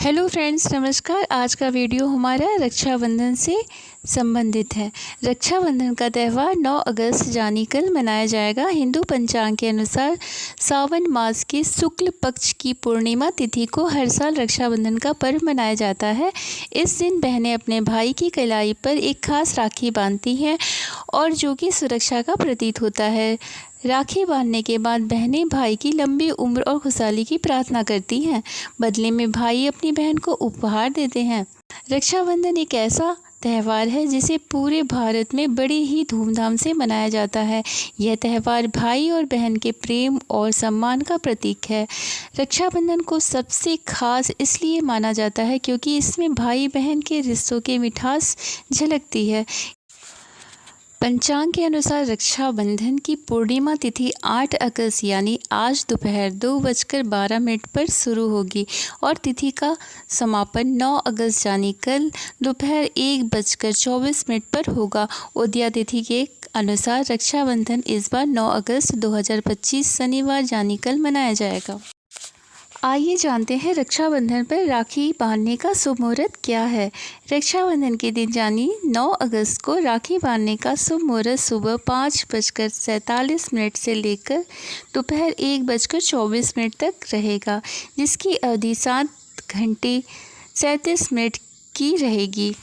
Hello friends, नमस्कार। आज का वीडियो हमारा रक्षाबंधन से संबंधित है। रक्षाबंधन का त्यौहार 9 अगस्त यानी कल मनाया जाएगा। हिंदू पंचांग के अनुसार सावन मास के शुक्ल पक्ष की पूर्णिमा तिथि को हर साल रक्षाबंधन का पर्व मनाया जाता है। इस दिन बहनें अपने भाई की कलाई पर एक खास राखी बांधती हैं और जो कि सुरक्षा का प्रतीक होता है। राखी बांधने के बाद बहनें भाई की लंबी उम्र और खुशहाली की प्रार्थना करती हैं। बदले में भाई अपनी बहन को उपहार देते हैं। रक्षाबंधन एक ऐसा त्यौहार है जिसे पूरे भारत में बड़े ही धूमधाम से मनाया जाता है। यह त्यौहार भाई और बहन के प्रेम और सम्मान का प्रतीक है। रक्षाबंधन को सबसे खास इसलिए माना जाता है क्योंकि इसमें भाई बहन के रिश्तों की मिठास झलकती है। पंचांग के अनुसार रक्षाबंधन की पूर्णिमा तिथि 8 अगस्त यानी आज दोपहर 2:12 पर शुरू होगी और तिथि का समापन 9 अगस्त यानी कल दोपहर 1:24 पर होगा। उदया तिथि के अनुसार रक्षाबंधन इस बार 9 अगस्त 2025 शनिवार यानी कल मनाया जाएगा। आइए जानते हैं रक्षाबंधन पर राखी बांधने का शुभ मुहूर्त क्या है। रक्षाबंधन के दिन यानी 9 अगस्त को राखी बांधने का शुभ मुहूर्त सुबह 5:47 से लेकर दोपहर 1:24 तक रहेगा, जिसकी अवधि 7 घंटे 37 मिनट की रहेगी।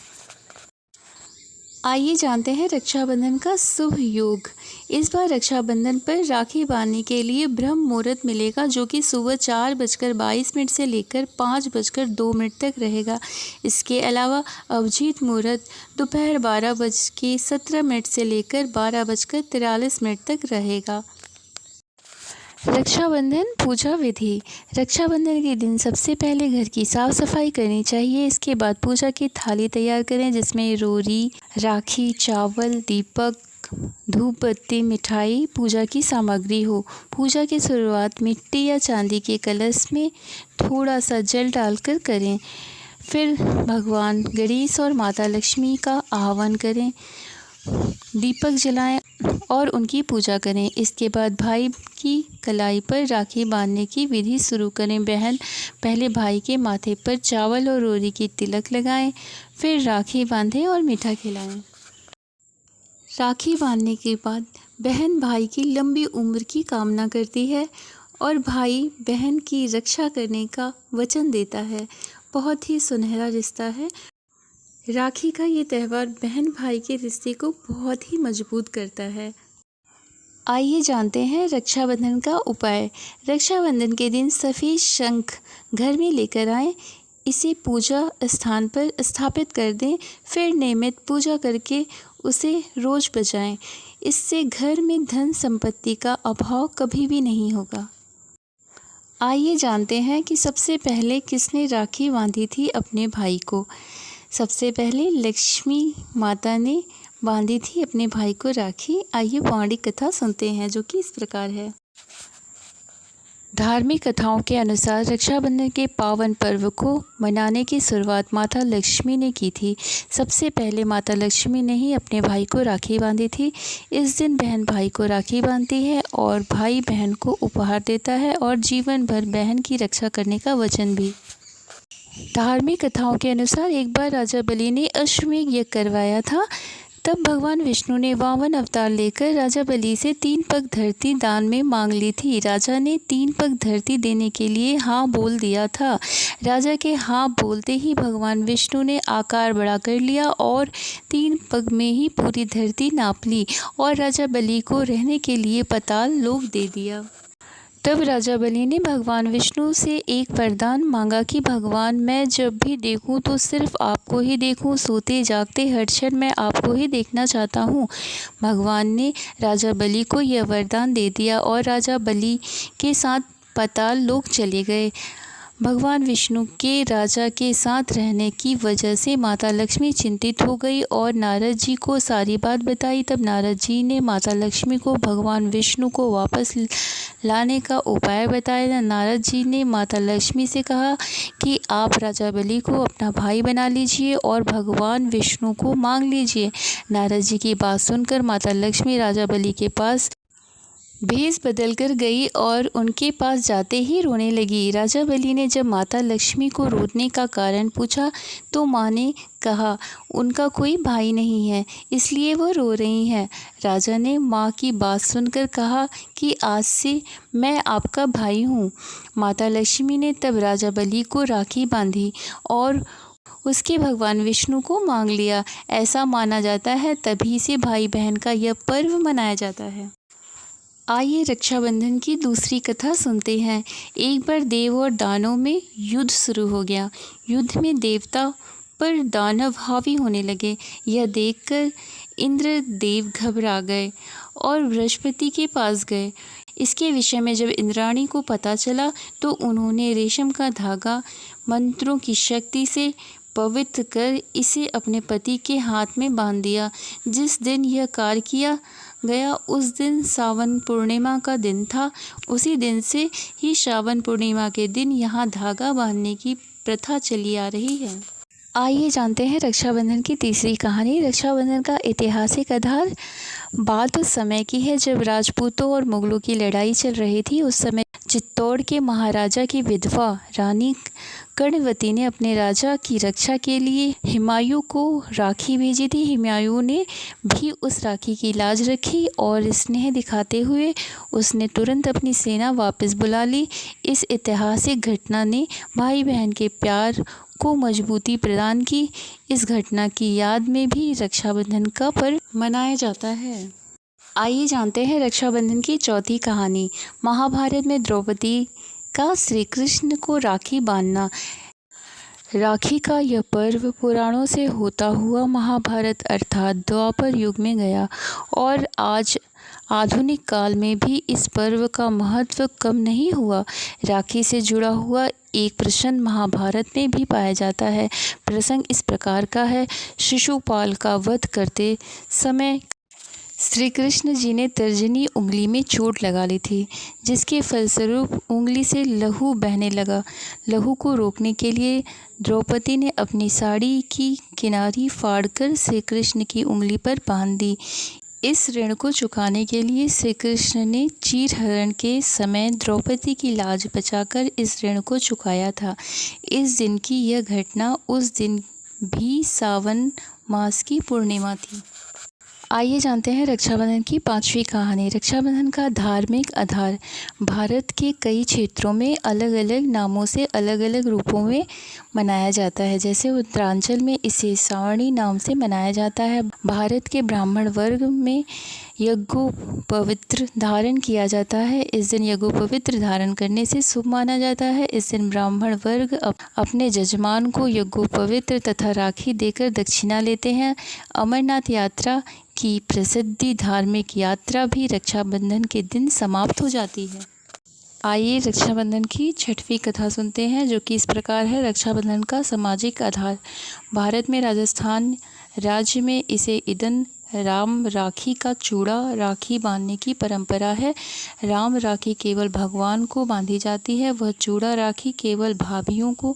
आइए जानते हैं रक्षाबंधन का शुभ योग। इस बार रक्षाबंधन पर राखी बांधने के लिए ब्रह्म मुहूर्त मिलेगा, जो कि सुबह 4:22 से लेकर 5:02 तक रहेगा। इसके अलावा अभिजीत मुहूर्त दोपहर 12:17 से लेकर 12:43 तक रहेगा। रक्षाबंधन पूजा विधि। रक्षाबंधन के दिन सबसे पहले घर की साफ सफाई करनी चाहिए। इसके बाद पूजा की थाली तैयार करें, जिसमें रोरी, राखी, चावल, दीपक, धूप बत्ती, मिठाई, पूजा की सामग्री हो। पूजा की शुरुआत मिट्टी या चांदी के कलश में थोड़ा सा जल डालकर करें। फिर भगवान गणेश और माता लक्ष्मी का आह्वान करें, दीपक जलाएं और उनकी पूजा करें। इसके बाद भाई की कलाई पर राखी बांधने की विधि शुरू करें। बहन पहले भाई के माथे पर चावल और रोरी की तिलक लगाएं, फिर राखी बांधें और मीठा खिलाएं। राखी बांधने के बाद बहन भाई की लंबी उम्र की कामना करती है और भाई बहन की रक्षा करने का वचन देता है। बहुत ही सुनहरा रिश्ता है। राखी का ये त्यौहार बहन भाई के रिश्ते को बहुत ही मजबूत करता है। आइए जानते हैं रक्षाबंधन का उपाय। रक्षाबंधन के दिन सफ़ेद शंख घर में लेकर आएं, इसे पूजा स्थान पर स्थापित कर दें, फिर नियमित पूजा करके उसे रोज़ बजाएं। इससे घर में धन संपत्ति का अभाव कभी भी नहीं होगा। आइए जानते हैं कि सबसे पहले किसने राखी बांधी थी अपने भाई को। सबसे पहले लक्ष्मी माता ने बांधी थी अपने भाई को राखी। आइए पौराणिक कथा सुनते हैं, जो कि इस प्रकार है। धार्मिक कथाओं के अनुसार रक्षाबंधन के पावन पर्व को मनाने की शुरुआत माता लक्ष्मी ने की थी। सबसे पहले माता लक्ष्मी ने ही अपने भाई को राखी बांधी थी। इस दिन बहन भाई को राखी बांधती है और भाई बहन को उपहार देता है और जीवन भर बहन की रक्षा करने का वचन भी। धार्मिक कथाओं के अनुसार एक बार राजा बलि ने अश्वमेध यज्ञ करवाया था। तब भगवान विष्णु ने वामन अवतार लेकर राजा बलि से 3 पग धरती दान में मांग ली थी। राजा ने 3 पग धरती देने के लिए हाँ बोल दिया था। राजा के हाँ बोलते ही भगवान विष्णु ने आकार बड़ा कर लिया और 3 पग में ही पूरी धरती नाप ली और राजा बलि को रहने के लिए पाताल लोक दे दिया। तब राजा बलि ने भगवान विष्णु से एक वरदान मांगा कि भगवान, मैं जब भी देखूं तो सिर्फ आपको ही देखूं, सोते जागते हर क्षण मैं आपको ही देखना चाहता हूं। भगवान ने राजा बलि को यह वरदान दे दिया और राजा बलि के साथ पाताल लोक चले गए। भगवान विष्णु के राजा के साथ रहने की वजह से माता लक्ष्मी चिंतित हो गई और नारद जी को सारी बात बताई। तब नारद जी ने माता लक्ष्मी को भगवान विष्णु को वापस लाने का उपाय बताया। नारद जी ने माता लक्ष्मी से कहा कि आप राजा बलि को अपना भाई बना लीजिए और भगवान विष्णु को मांग लीजिए। नारद जी की बात सुनकर माता लक्ष्मी राजा बलि के पास भेष बदलकर गई और उनके पास जाते ही रोने लगी। राजा बलि ने जब माता लक्ष्मी को रोने का कारण पूछा तो माँ ने कहा उनका कोई भाई नहीं है, इसलिए वो रो रही हैं। राजा ने माँ की बात सुनकर कहा कि आज से मैं आपका भाई हूँ। माता लक्ष्मी ने तब राजा बलि को राखी बांधी और उसके भगवान विष्णु को मांग लिया। ऐसा माना जाता है तभी से भाई बहन का यह पर्व मनाया जाता है। आइए रक्षाबंधन की दूसरी कथा सुनते हैं। एक बार देव और दानव में युद्ध शुरू हो गया। युद्ध में देवता पर दानव हावी होने लगे। यह देखकर इंद्र देव घबरा गए और बृहस्पति के पास गए। इसके विषय में जब इंद्राणी को पता चला तो उन्होंने रेशम का धागा मंत्रों की शक्ति से पवित्र कर इसे अपने पति के हाथ में बांध दिया। जिस दिन यह कार्य किया गया उस दिन सावन पूर्णिमा का दिन था। उसी दिन से ही श्रावण पूर्णिमा के दिन यहाँ धागा बांधने की प्रथा चली आ रही है। आइए जानते हैं रक्षाबंधन की तीसरी कहानी। रक्षाबंधन का ऐतिहासिक आधार बात उस समय की है जब राजपूतों और मुगलों की लड़ाई चल रही थी। उस समय चित्तौड़ के महाराजा की विधवा रानी कर्णवती ने अपने राजा की रक्षा के लिए हुमायूं को राखी भेजी थी। हुमायूं ने भी उस राखी की लाज रखी और स्नेह दिखाते हुए उसने तुरंत अपनी सेना वापस बुला ली। इस ऐतिहासिक घटना ने भाई बहन के प्यार को मजबूती प्रदान की। इस घटना की याद में भी रक्षाबंधन का पर्व मनाया जाता है। आइए जानते हैं रक्षाबंधन की चौथी कहानी। महाभारत में द्रौपदी का श्री कृष्ण को राखी बांधना। राखी का यह पर्व पुराणों से होता हुआ महाभारत अर्थात द्वापर युग में गया और आज आधुनिक काल में भी इस पर्व का महत्व कम नहीं हुआ। राखी से जुड़ा हुआ एक प्रसंग महाभारत में भी पाया जाता है। प्रसंग इस प्रकार का है। शिशुपाल का वध करते समय श्री कृष्ण जी ने तर्जनी उंगली में चोट लगा ली थी, जिसके फलस्वरूप उंगली से लहू बहने लगा। लहू को रोकने के लिए द्रौपदी ने अपनी साड़ी की किनारी फाड़कर श्री कृष्ण की उंगली पर बांध दी। इस ऋण को चुकाने के लिए श्री कृष्ण ने चीरहरण के समय द्रौपदी की लाज बचाकर इस ऋण को चुकाया था। इस दिन की यह घटना उस दिन भी सावन मास की पूर्णिमा थी। आइए जानते हैं रक्षाबंधन की पांचवी कहानी। रक्षाबंधन का धार्मिक आधार भारत के कई क्षेत्रों में अलग अलग नामों से अलग अलग रूपों में मनाया जाता है। जैसे उत्तरांचल में इसे सावणी नाम से मनाया जाता है। भारत के ब्राह्मण वर्ग में यज्ञोपवीत धारण किया जाता है। इस दिन यज्ञोपवीत धारण करने से शुभ माना जाता है। इस दिन ब्राह्मण वर्ग अपने जजमान को यज्ञोपवीत तथा राखी देकर दक्षिणा लेते हैं। अमरनाथ यात्रा की प्रसिद्ध धार्मिक यात्रा भी रक्षाबंधन के दिन समाप्त हो जाती है। आइए रक्षाबंधन की छठवीं कथा सुनते हैं, जो कि इस प्रकार है। रक्षाबंधन का सामाजिक आधार भारत में राजस्थान राज्य में इसे ईदन राम राखी का चूड़ा राखी बांधने की परंपरा है। राम राखी केवल भगवान को बांधी जाती है। वह चूड़ा राखी केवल भाभीयों को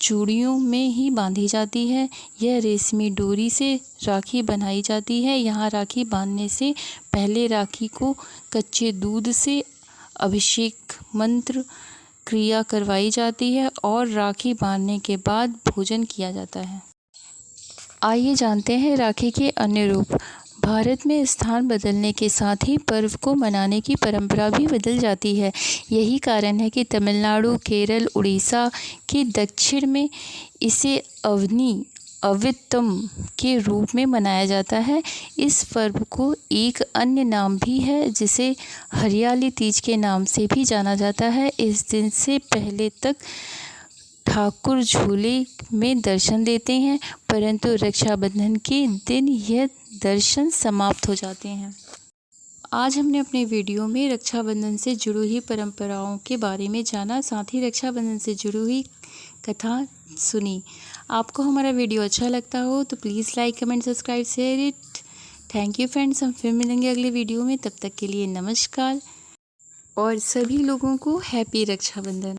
चूड़ियों में ही बांधी जाती है। यह रेशमी डोरी से राखी बनाई जाती है। यहाँ राखी बांधने से पहले राखी को कच्चे दूध से अभिषेक मंत्र क्रिया करवाई जाती है और राखी बांधने के बाद भोजन किया जाता है। आइए जानते हैं राखी के अन्य रूप। भारत में स्थान बदलने के साथ ही पर्व को मनाने की परंपरा भी बदल जाती है। यही कारण है कि तमिलनाडु, केरल, उड़ीसा के दक्षिण में इसे अवनी अवितम के रूप में मनाया जाता है। इस पर्व को एक अन्य नाम भी है जिसे हरियाली तीज के नाम से भी जाना जाता है। इस दिन से पहले तक ठाकुर झूले में दर्शन देते हैं, परंतु रक्षाबंधन के दिन यह दर्शन समाप्त हो जाते हैं। आज हमने अपने वीडियो में रक्षाबंधन से जुड़ी हुई परंपराओं के बारे में जाना, साथ ही रक्षाबंधन से जुड़ी हुई कथा सुनी। आपको हमारा वीडियो अच्छा लगता हो तो please like, comment, subscribe, share it. Thank you friends. हम फिर मिलेंगे अगले वीडियो में। तब तक के लिए नमस्कार और सभी लोगों को हैप्पी रक्षाबंधन।